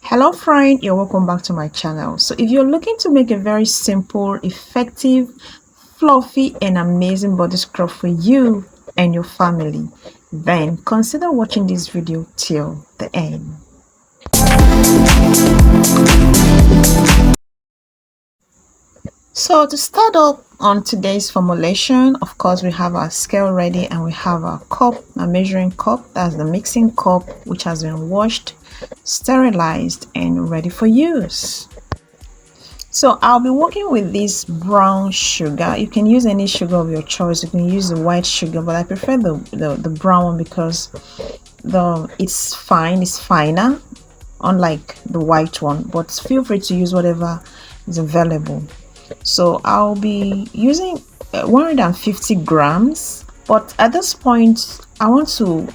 Hello friend, you're welcome back to my channel. So if you're looking to make a very simple, effective, fluffy and amazing body scrub for you and your family, then consider watching this video till the end. So to start up on today's formulation, of course we have our scale ready and we have our cup, a measuring cup, that's the mixing cup, which has been washed, sterilized and ready for use. So I'll be working with this brown sugar. You can use any sugar of your choice. You can use the white sugar, but I prefer the brown one because it's finer, unlike the white one, but feel free to use whatever is available. So I'll be using 150 grams, but at this point I want to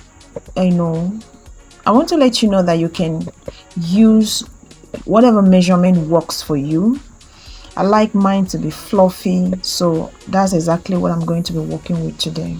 let you know that you can use whatever measurement works for you. I like mine to be fluffy, so that's exactly what I'm going to be working with today.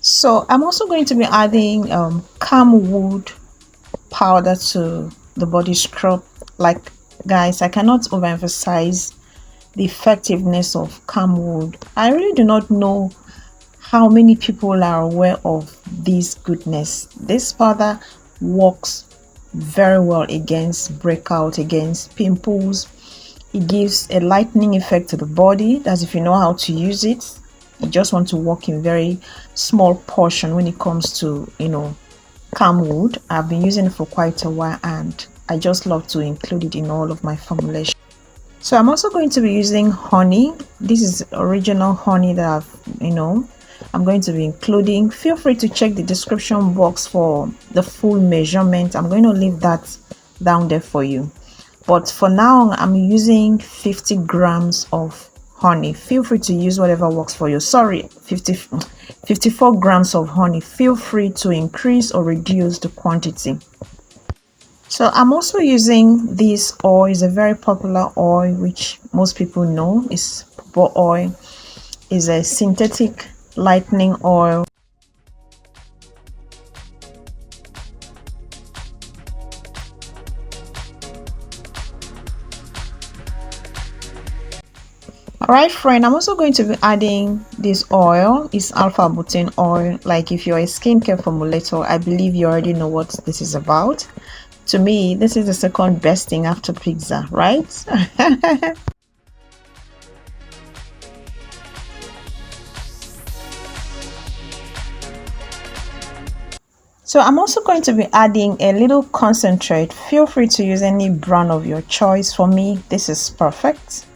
So I'm also going to be adding Camwood powder to the body scrub. Like, guys, I cannot overemphasize the effectiveness of Camwood. I really do not know how many people are aware of this goodness. This powder works very well against breakout, against pimples. It gives a lightening effect to the body. That's if you know how to use it. You just want to work in very small portion when it comes to Camwood. I've been using it for quite a while and I just love to include it in all of my formulations. So I'm also going to be using honey. This is original honey that I'm going to be including. Feel free to check the description box for the full measurement. I'm going to leave that down there for you, but for now I'm using 50 grams of honey. Feel free to use whatever works for you. 54 grams of honey. Feel free to increase or reduce the quantity. So I'm also using this oil. It's a very popular oil which most people know. Is jojoba oil. Is a synthetic lightening oil. Alright friend, I'm also going to be adding this oil. It's alpha butane oil. Like, if you're a skincare formulator, I believe you already know what this is about. To me, this is the second best thing after pizza, right? So I'm also going to be adding a little concentrate. Feel free to use any brand of your choice. For me, this is perfect.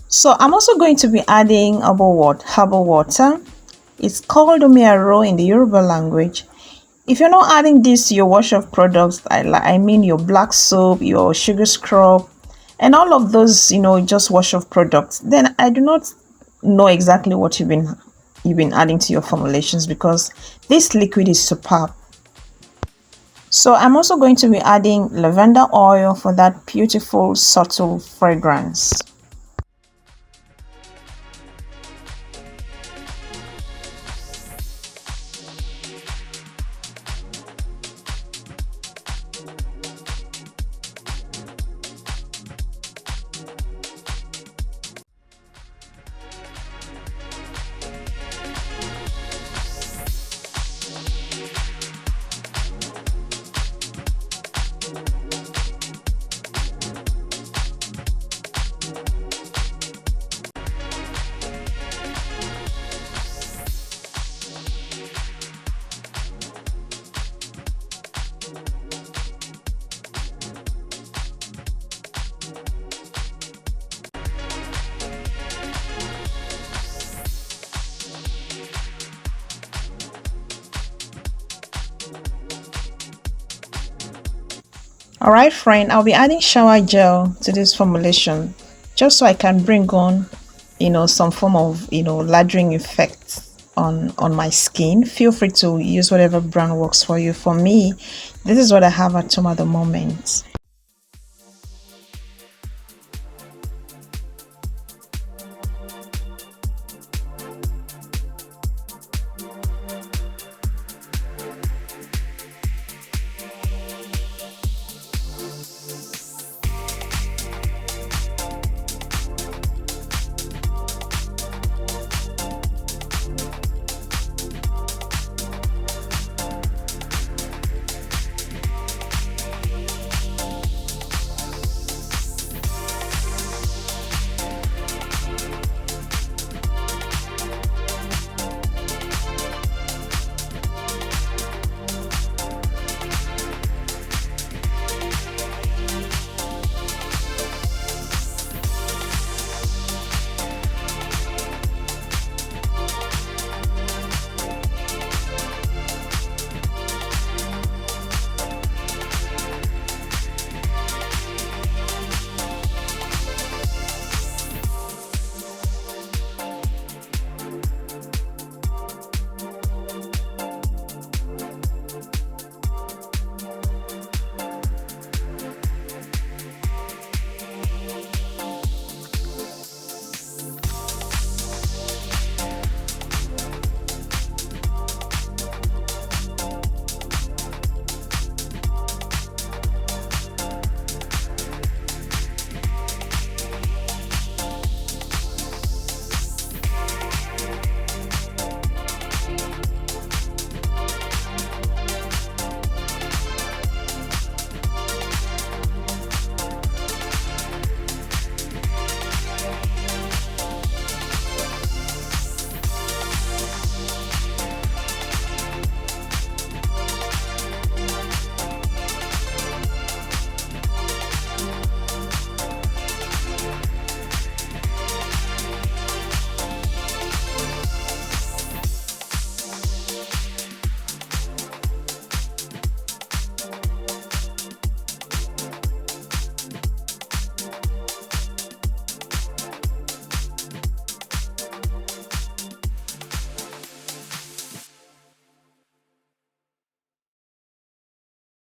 So I'm also going to be adding herbal water. It's called omiaro in the Yoruba language. If you're not adding this to your wash of products, I mean your black soap, your sugar scrub, and all of those, just wash of products, then I do not know exactly what you've been adding to your formulations, because this liquid is superb. So I'm also going to be adding lavender oil for that beautiful subtle fragrance. All right, friend, I'll be adding shower gel to this formulation just so I can bring on, some form of, lathering effect on my skin. Feel free to use whatever brand works for you. For me, this is what I have at home at the moment.